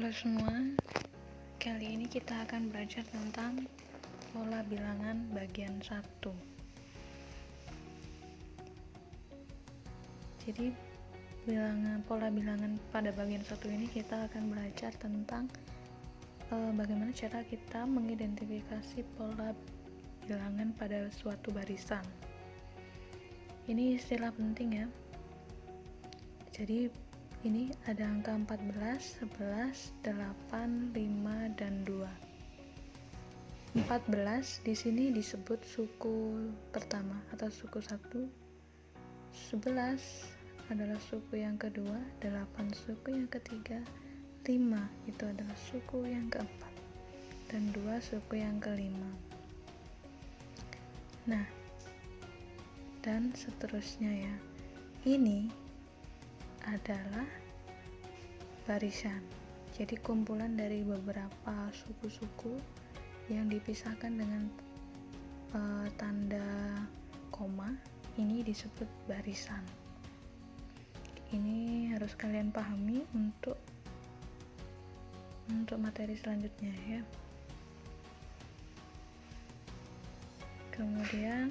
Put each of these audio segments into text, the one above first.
Halo semua, kali ini kita akan belajar tentang pola bilangan bagian 1. Jadi pola bilangan pada bagian 1 ini kita akan belajar tentang bagaimana cara kita mengidentifikasi pola bilangan pada suatu barisan. Ini istilah penting ya. Jadi ini ada angka 14, 11, 8, 5, dan 2. 14 di sini disebut suku pertama atau suku 1. 11 adalah suku yang kedua, 8 suku yang ketiga, 5 itu adalah suku yang keempat, dan 2 suku yang kelima. Nah, dan seterusnya ya. Ini adalah barisan. Jadi kumpulan dari beberapa suku-suku yang dipisahkan dengan tanda koma, ini disebut barisan. Ini harus kalian pahami untuk materi selanjutnya ya. Kemudian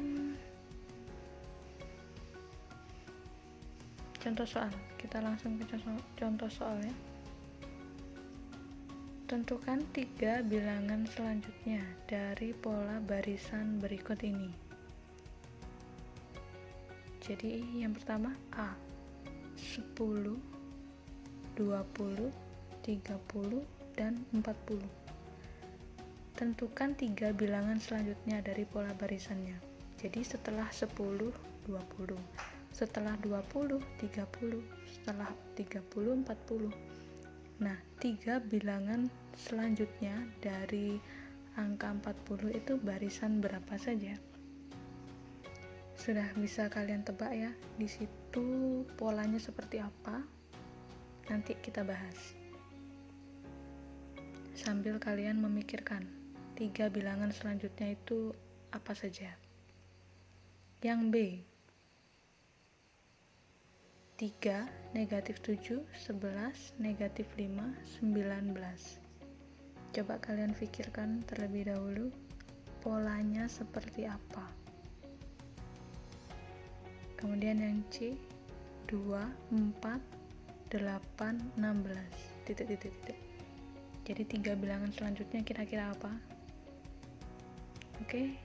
contoh soal, kita langsung ke contoh soal ya. Tentukan 3 bilangan selanjutnya dari pola barisan berikut ini. Jadi yang pertama A, 10, 20, 30, dan 40. Tentukan 3 bilangan selanjutnya dari pola barisannya. Jadi setelah 10, 20. Setelah 20, 30, setelah 30, 40. Nah, 3 bilangan selanjutnya dari angka 40 itu barisan berapa saja? Sudah bisa kalian tebak ya, di situ polanya seperti apa? Nanti kita bahas. Sambil kalian memikirkan 3 bilangan selanjutnya itu apa saja. Yang B, 3, negatif 7, 11, negatif 5, 19. Coba kalian pikirkan terlebih dahulu polanya seperti apa. Kemudian yang C, 2, 4, 8, 16. Titik. Jadi 3 bilangan selanjutnya kira-kira apa? Oke.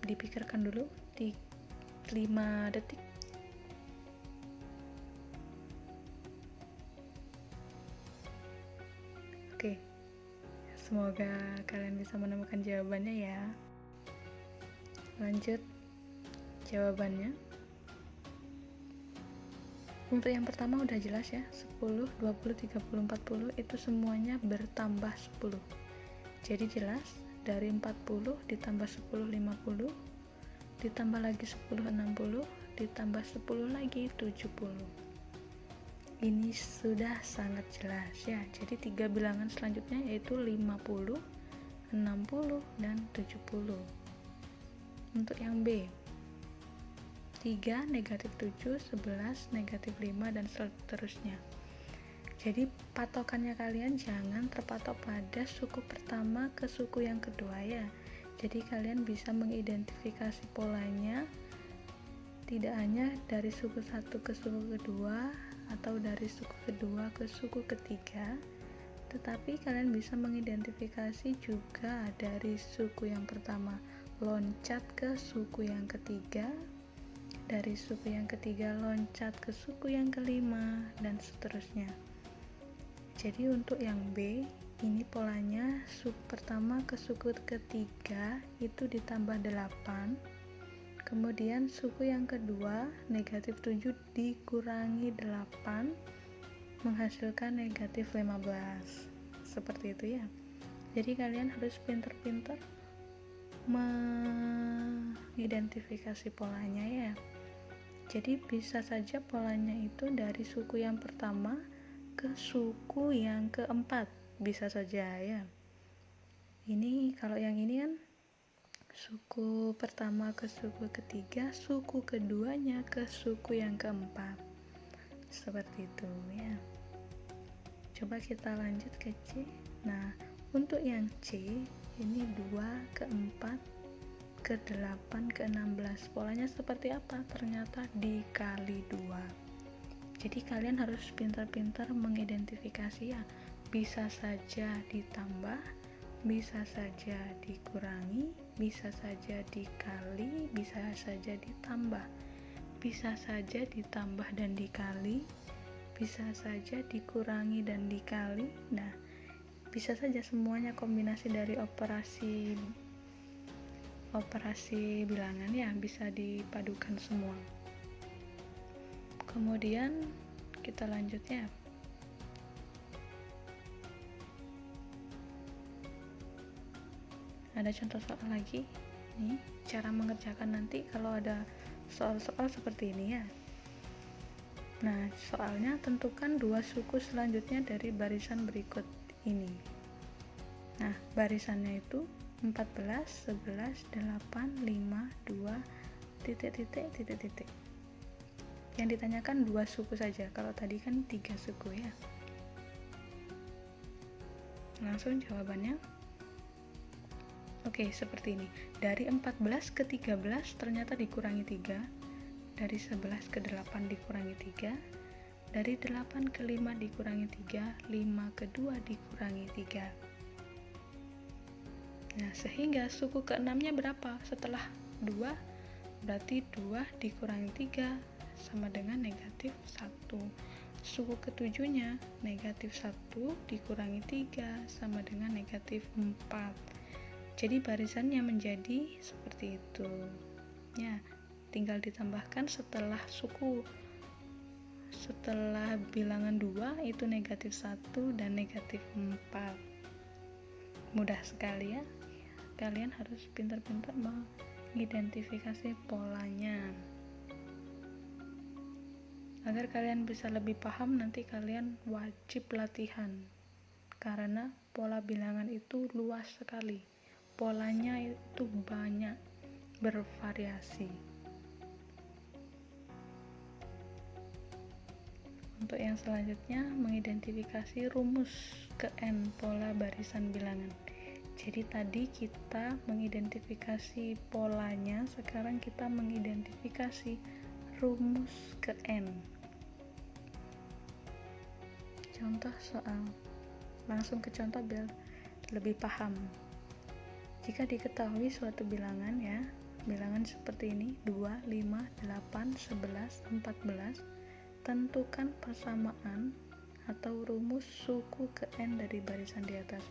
Dipikirkan dulu 5 detik. Oke. Semoga kalian bisa menemukan jawabannya ya. Lanjut jawabannya. Untuk yang pertama udah jelas ya, 10, 20, 30, 40 itu semuanya bertambah 10. Jadi jelas dari 40 ditambah 10, 50, ditambah lagi 10, 60, ditambah 10 lagi 70. Ini sudah sangat jelas ya. Jadi 3 bilangan selanjutnya yaitu 50, 60, dan 70. Untuk yang B, 3, negatif 7, 11, negatif 5, dan seterusnya. Jadi patokannya kalian jangan terpatok pada suku pertama ke suku yang kedua ya. Jadi kalian bisa mengidentifikasi polanya tidak hanya dari suku 1 ke suku kedua atau dari suku kedua ke suku ketiga, tetapi kalian bisa mengidentifikasi juga dari suku yang pertama loncat ke suku yang ketiga, dari suku yang ketiga loncat ke suku yang kelima, dan seterusnya. Jadi untuk yang B, ini polanya suku pertama ke suku ketiga itu ditambah 8, kemudian suku yang kedua negatif 7 dikurangi 8 menghasilkan negatif 15. Seperti itu ya. Jadi kalian harus pintar-pintar mengidentifikasi polanya ya. Jadi bisa saja polanya itu dari suku yang pertama ke suku yang keempat, bisa saja ya. Ini kalau yang ini kan suku pertama ke suku ketiga, suku keduanya ke suku yang keempat. Seperti itu ya. Coba kita lanjut ke C. Nah, untuk yang C ini 2 ke 4 ke 8 ke 16. Polanya seperti apa? Ternyata dikali 2. Jadi kalian harus pintar-pintar mengidentifikasi ya. Bisa saja ditambah, bisa saja dikurangi, bisa saja dikali, bisa saja ditambah, bisa saja ditambah dan dikali, bisa saja dikurangi dan dikali. Nah, bisa saja semuanya kombinasi dari operasi bilangan ya, bisa dipadukan semua. Kemudian kita lanjutnya. Ada contoh soal lagi. Nih, cara mengerjakan nanti kalau ada soal-soal seperti ini ya. Nah, soalnya tentukan 2 suku selanjutnya dari barisan berikut ini. Nah, barisannya itu 14, 11, 8, 5, 2, titik. Yang ditanyakan 2 suku saja, kalau tadi kan 3 suku ya. Langsung jawabannya. Oke, seperti ini. Dari 14 ke 13 ternyata dikurangi 3. Dari 11 ke 8 dikurangi 3. Dari 8 ke 5 dikurangi 3. 5 ke 2 dikurangi 3. Nah, sehingga suku ke-6-nya berapa? Setelah 2, berarti 2 dikurangi 3 sama dengan negatif 1. Suku ke-7-nya negatif 1 dikurangi 3 sama dengan negatif 4. Jadi barisannya menjadi seperti itu. Ya, tinggal ditambahkan setelah bilangan 2 itu negatif 1 dan negatif 4. Mudah sekali ya. Kalian harus pintar-pintar mengidentifikasi polanya. Agar kalian bisa lebih paham, nanti kalian wajib latihan. Karena pola bilangan itu luas sekali. Polanya itu banyak, bervariasi. Untuk yang selanjutnya, mengidentifikasi rumus ke N pola barisan bilangan. Jadi tadi kita mengidentifikasi polanya, sekarang kita mengidentifikasi rumus ke N. Contoh soal. Langsung ke contoh biar lebih paham. Jika diketahui suatu bilangan ya, bilangan seperti ini 2, 5, 8, 11, 14, tentukan persamaan atau rumus suku ke N dari barisan di atas.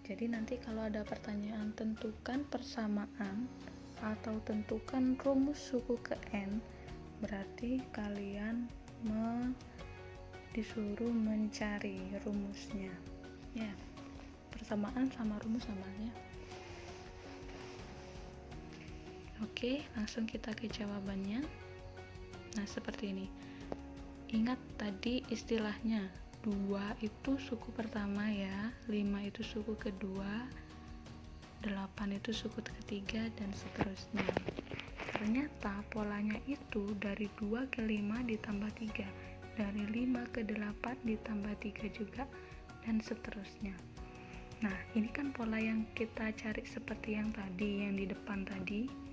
Jadi nanti kalau ada pertanyaan tentukan persamaan atau tentukan rumus suku ke N, berarti kalian disuruh mencari rumusnya ya. Persamaan sama rumus samanya. Oke, langsung kita ke jawabannya. Nah, seperti ini. Ingat tadi istilahnya, 2 itu suku pertama ya, 5 itu suku kedua, 8 itu suku ketiga, dan seterusnya. Ternyata polanya itu dari 2 ke 5 ditambah 3, dari 5 ke 8 ditambah 3 juga, dan seterusnya. Nah, ini kan pola yang kita cari seperti yang tadi, yang di depan tadi.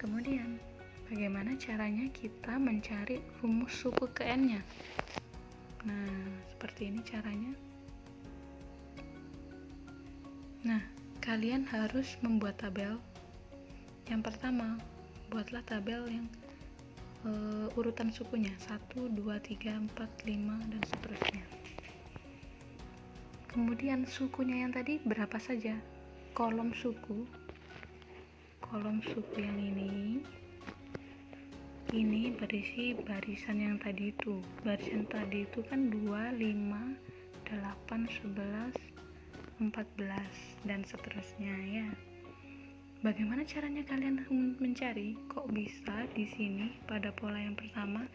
Kemudian, bagaimana caranya kita mencari rumus suku ke N-nya? Nah, seperti ini caranya. Nah, kalian harus membuat tabel. Yang pertama, buatlah tabel yang urutan sukunya 1, 2, 3, 4, 5, dan seterusnya. Kemudian sukunya yang tadi berapa saja? Kolom suku yang ini berisi barisan yang tadi itu. Barisan tadi itu kan 2, 5, 8, 11, 14, dan seterusnya ya. Bagaimana caranya kalian mencari? Kok bisa di sini pada pola yang pertama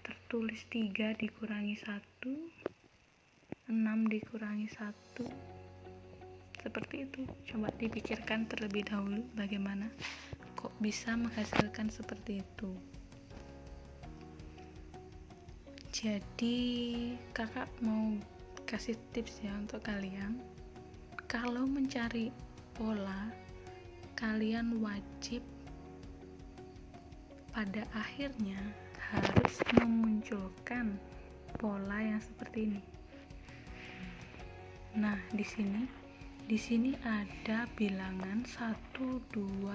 tertulis 3 dikurangi 1, 6 dikurangi 1, seperti itu. Coba dipikirkan terlebih dahulu bagaimana kok bisa menghasilkan seperti itu. Jadi kakak mau kasih tips ya untuk kalian. Kalau mencari pola, kalian wajib pada akhirnya harus memunculkan pola yang seperti ini. Nah, di sini ada bilangan 1, 2,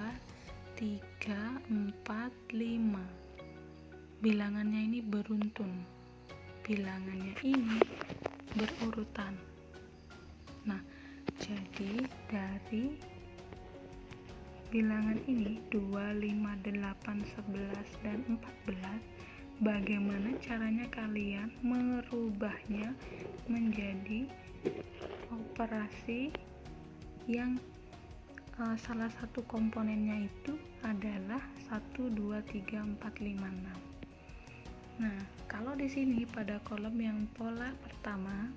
3, 4, 5. Bilangannya ini beruntun. Bilangannya ini berurutan. Nah, jadi dari bilangan ini 2, 5, 8, 11, dan 14, bagaimana caranya kalian merubahnya menjadi operasi yang salah satu komponennya itu adalah 1, 2, 3, 4, 5, 6. Nah, kalau di sini pada kolom yang pola pertama,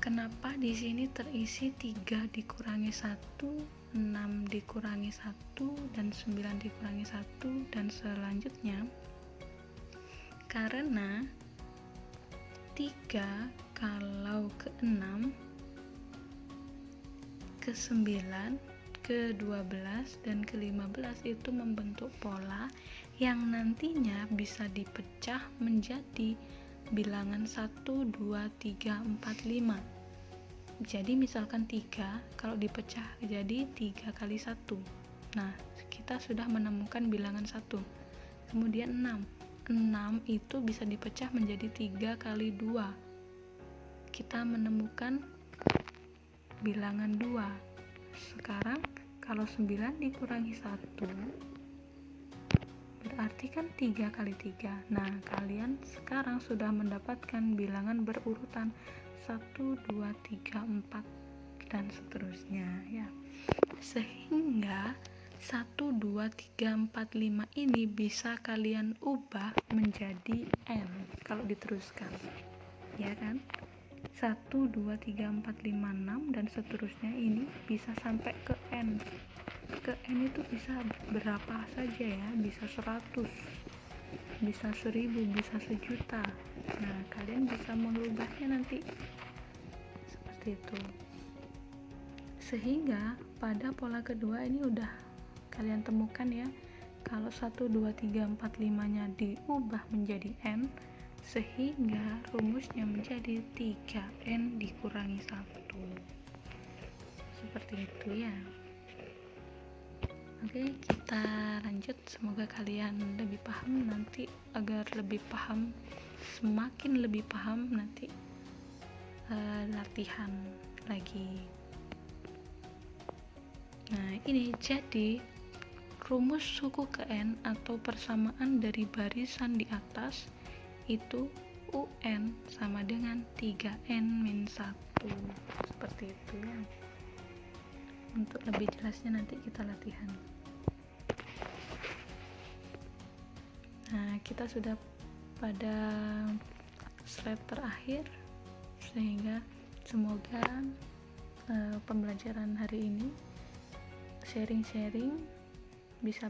kenapa di sini terisi 3 dikurangi 1, 6 dikurangi 1, dan 9 dikurangi 1, dan selanjutnya? Karena 3 kalau ke 6, ke 9, ke 12, dan ke 15 itu membentuk pola yang nantinya bisa dipecah menjadi bilangan 1, 2, 3, 4, 5. Jadi misalkan 3 kalau dipecah jadi 3 kali 1. Nah, kita sudah menemukan bilangan 1. Kemudian 6 itu bisa dipecah menjadi 3 kali 2. Kita menemukan bilangan 2. Sekarang kalau 9 dikurangi 1 berarti kan 3 kali 3. Nah, kalian sekarang sudah mendapatkan bilangan berurutan 1, 2, 3, 4, dan seterusnya ya. Sehingga 1, 2, 3, 4, 5 ini bisa kalian ubah menjadi n kalau diteruskan. Ya kan? 1, 2, 3, 4, 5, 6 dan seterusnya ini bisa sampai ke n. Ke n itu bisa berapa saja ya, bisa 100, bisa 1000, bisa 1.000.000. Nah, kalian bisa mengubahnya nanti seperti itu. Sehingga pada pola kedua ini udah kalian temukan ya, kalau 1, 2, 3, 4, 5 nya diubah menjadi n, sehingga rumusnya menjadi 3n dikurangi 1. Seperti itu ya. Oke, kita lanjut. Semoga kalian lebih paham nanti. Agar lebih paham, semakin lebih paham nanti latihan lagi. Nah, ini jadi rumus suku ke n atau persamaan dari barisan di atas itu UN sama dengan 3n-1. Seperti itu ya. Untuk lebih jelasnya nanti kita latihan. Nah, kita sudah pada slide terakhir, sehingga semoga pembelajaran hari ini sharing-sharing bisa